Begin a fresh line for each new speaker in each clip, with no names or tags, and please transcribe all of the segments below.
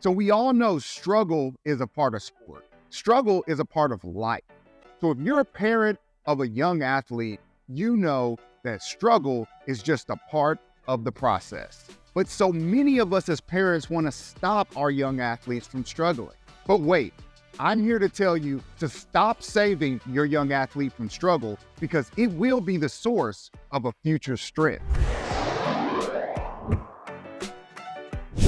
So we all know struggle is a part of sport. Struggle is a part of life. So if you're a parent of a young athlete, you know that struggle is just a part of the process. But so many of us as parents want to stop our young athletes from struggling. But wait, I'm here to tell you to stop saving your young athlete from struggle because it will be the source of a future strength.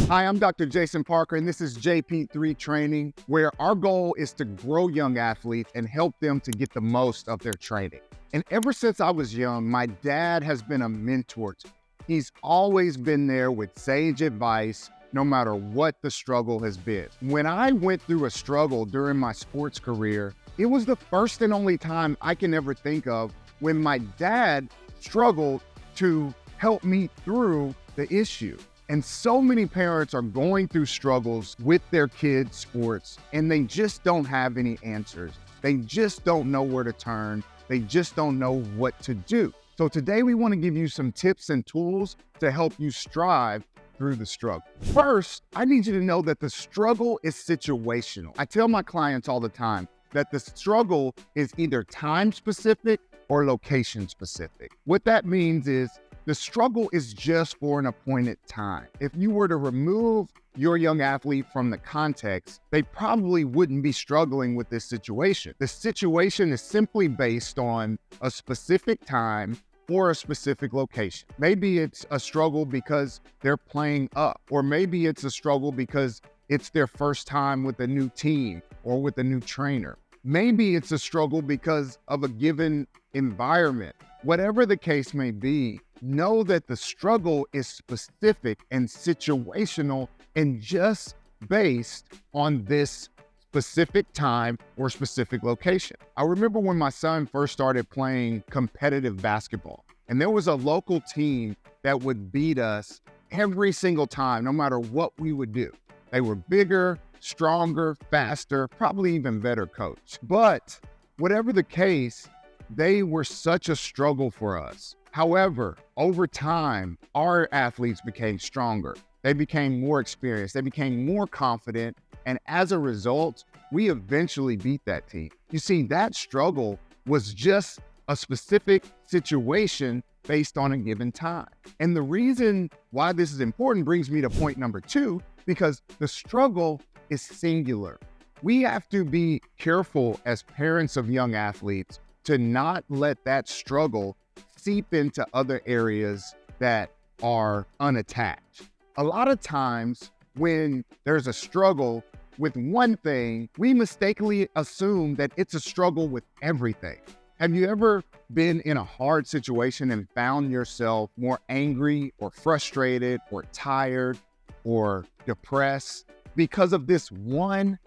Hi, I'm Dr. Jason Parker, and this is JP3 Training, where our goal is to grow young athletes and help them to get the most of their training. And ever since I was young, my dad has been a mentor to me. He's always been there with sage advice, no matter what the struggle has been. When I went through a struggle during my sports career, it was the first and only time I can ever think of when my dad struggled to help me through the issue. And so many parents are going through struggles with their kids' sports, and they just don't have any answers. They just don't know where to turn. They just don't know what to do. So today we want to give you some tips and tools to help you strive through the struggle. First, I need you to know that the struggle is situational. I tell my clients all the time that the struggle is either time specific or location specific. What that means is the struggle is just for an appointed time. If you were to remove your young athlete from the context, they probably wouldn't be struggling with this situation. The situation is simply based on a specific time or a specific location. Maybe it's a struggle because they're playing up, or maybe it's a struggle because it's their first time with a new team or with a new trainer. Maybe it's a struggle because of a given environment. Whatever the case may be, know that the struggle is specific and situational and just based on this specific time or specific location. I remember when my son first started playing competitive basketball, and there was a local team that would beat us every single time, no matter what we would do. They were bigger, stronger, faster, probably even better coached. But whatever the case, they were such a struggle for us. However, over time, our athletes became stronger. They became more experienced. They became more confident. And as a result, we eventually beat that team. You see, that struggle was just a specific situation based on a given time. And the reason why this is important brings me to point number 2, because the struggle is singular. We have to be careful as parents of young athletes to not let that struggle seep into other areas that are unattached. A lot of times when there's a struggle with one thing, we mistakenly assume that it's a struggle with everything. Have you ever been in a hard situation and found yourself more angry or frustrated or tired or depressed because of this one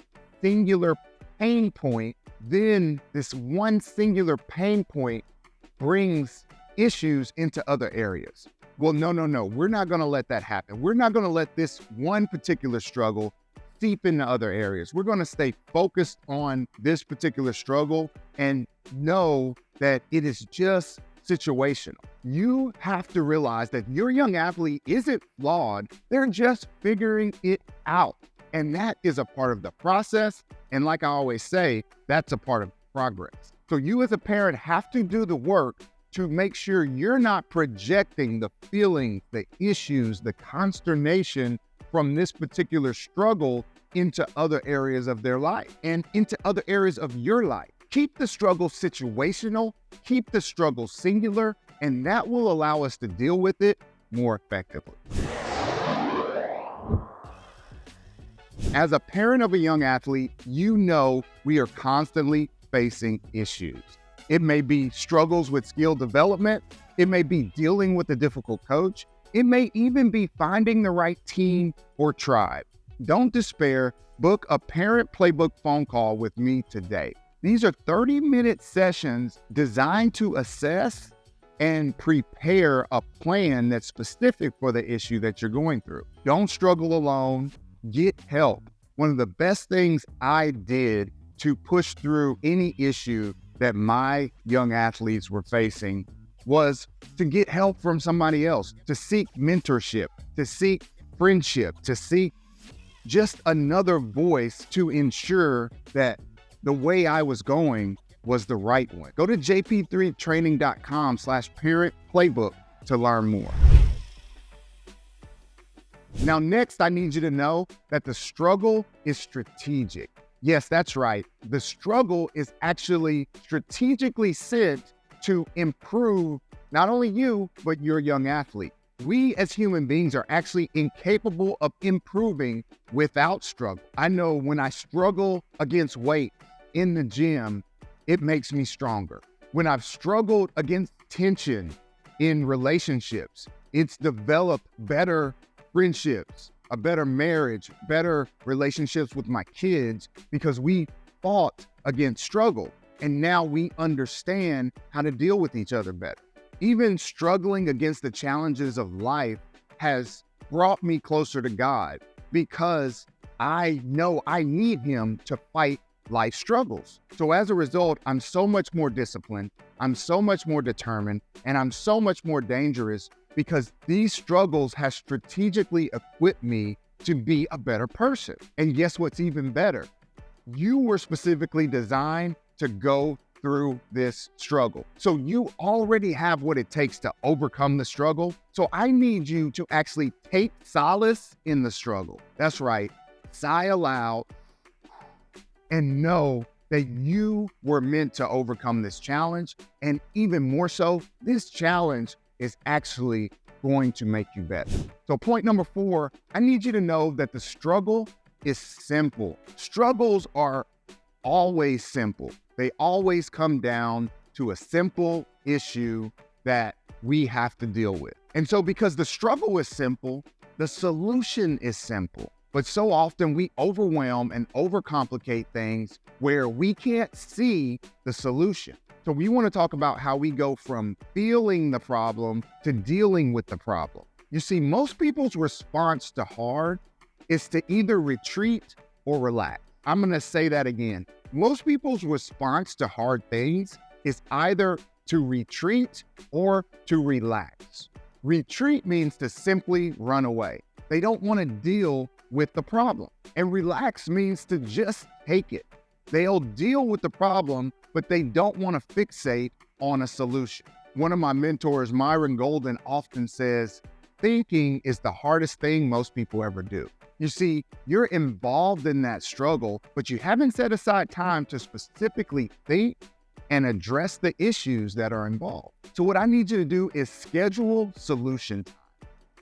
singular pain point? Then this one singular pain point brings issues into other areas. Well, no. We're not going to let that happen. We're not going to let this one particular struggle seep into other areas. We're going to stay focused on this particular struggle and know that it is just situational. You have to realize that your young athlete isn't flawed. They're just figuring it out. And that is a part of the process. And like I always say, that's a part of progress. So you as a parent have to do the work to make sure you're not projecting the feelings, the issues, the consternation from this particular struggle into other areas of their life and into other areas of your life. Keep the struggle situational, keep the struggle singular, and that will allow us to deal with it more effectively. As a parent of a young athlete, you know we are constantly facing issues. It may be struggles with skill development. It may be dealing with a difficult coach. It may even be finding the right team or tribe. Don't despair. Book a parent playbook phone call with me today. These are 30-minute sessions designed to assess and prepare a plan that's specific for the issue that you're going through. Don't struggle alone. Get help. One of the best things I did to push through any issue that my young athletes were facing was to get help from somebody else, to seek mentorship, to seek friendship, to seek just another voice to ensure that the way I was going was the right one. Go to jp3training.com/parent playbook to learn more. Now, next, I need you to know that the struggle is strategic. Yes, that's right. The struggle is actually strategically sent to improve not only you, but your young athlete. We as human beings are actually incapable of improving without struggle. I know when I struggle against weight in the gym, it makes me stronger. When I've struggled against tension in relationships, it's developed better friendships, a better marriage, better relationships with my kids, because we fought against struggle. And now we understand how to deal with each other better. Even struggling against the challenges of life has brought me closer to God, because I know I need Him to fight life struggles. So as a result, I'm so much more disciplined, I'm so much more determined, and I'm so much more dangerous, because these struggles have strategically equipped me to be a better person. And guess what's even better? You were specifically designed to go through this struggle. So you already have what it takes to overcome the struggle. So I need you to actually take solace in the struggle. That's right. Sigh aloud and know that you were meant to overcome this challenge. And even more so, this challenge is actually going to make you better. So point number 4, I need you to know that the struggle is simple. Struggles are always simple. They always come down to a simple issue that we have to deal with. And so because the struggle is simple, the solution is simple. But so often we overwhelm and overcomplicate things where we can't see the solution. So we want to talk about how we go from feeling the problem to dealing with the problem. You see, most people's response to hard is to either retreat or relax. I'm going to say that again. Most people's response to hard things is either to retreat or to relax. Retreat means to simply run away. They don't want to deal with the problem. And relax means to just take it. They'll deal with the problem, but they don't want to fixate on a solution. One of my mentors, Myron Golden, often says, thinking is the hardest thing most people ever do. You see, you're involved in that struggle, but you haven't set aside time to specifically think and address the issues that are involved. So what I need you to do is schedule solution time.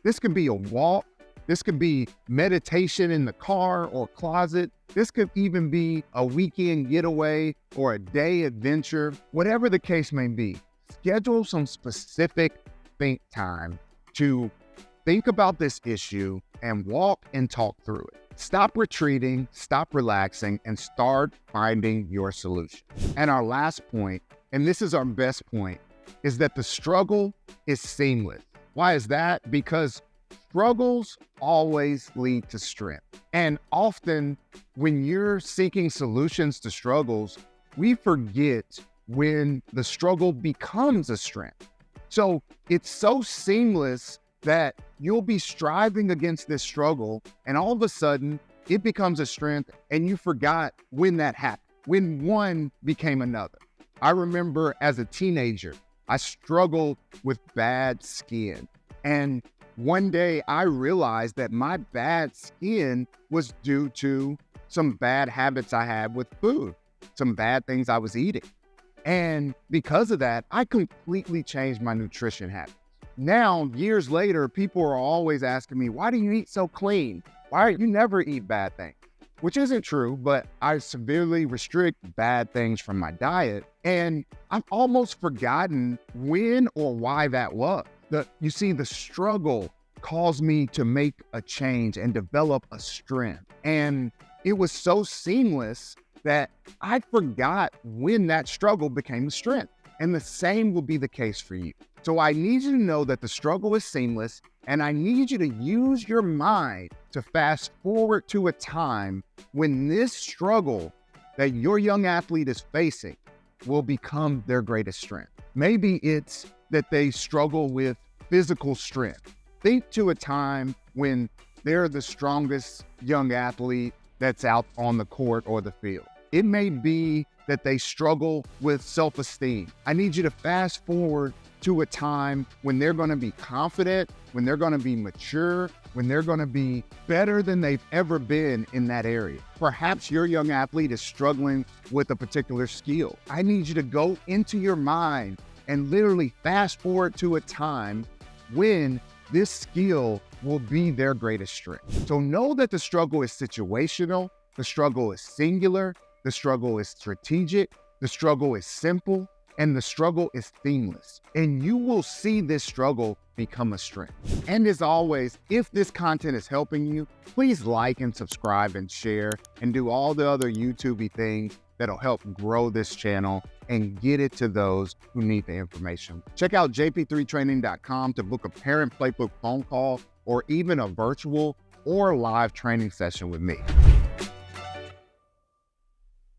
This could be a walk. This could be meditation in the car or closet. This could even be a weekend getaway or a day adventure, whatever the case may be. Schedule some specific think time to think about this issue and walk and talk through it. Stop retreating, stop relaxing, and start finding your solution. And our last point, and this is our best point, is that the struggle is seamless. Why is that? Because struggles always lead to strength. And often when you're seeking solutions to struggles, we forget when the struggle becomes a strength. So it's so seamless that you'll be striving against this struggle, and all of a sudden it becomes a strength, and you forgot when that happened, when one became another. I remember as a teenager, I struggled with bad skin. And one day I realized that my bad skin was due to some bad habits I had with food, some bad things I was eating. And because of that, I completely changed my nutrition habits. Now, years later, people are always asking me, why do you eat so clean? Why do you never eat bad things? Which isn't true, but I severely restrict bad things from my diet. And I've almost forgotten when or why that was. You see, the struggle caused me to make a change and develop a strength. And it was so seamless that I forgot when that struggle became a strength. And the same will be the case for you. So I need you to know that the struggle is seamless, and I need you to use your mind to fast forward to a time when this struggle that your young athlete is facing will become their greatest strength. Maybe it's that they struggle with physical strength. Think to a time when they're the strongest young athlete that's out on the court or the field. It may be that they struggle with self-esteem. I need you to fast forward to a time when they're going to be confident, when they're going to be mature, when they're going to be better than they've ever been in that area. Perhaps your young athlete is struggling with a particular skill. I need you to go into your mind and literally fast forward to a time when this skill will be their greatest strength. So know that the struggle is situational, the struggle is singular, the struggle is strategic, the struggle is simple, and the struggle is seamless. And you will see this struggle become a strength. And as always, if this content is helping you, please like and subscribe and share and do all the other YouTube-y things that'll help grow this channel and get it to those who need the information. Check out jp3training.com to book a parent playbook phone call or even a virtual or live training session with me.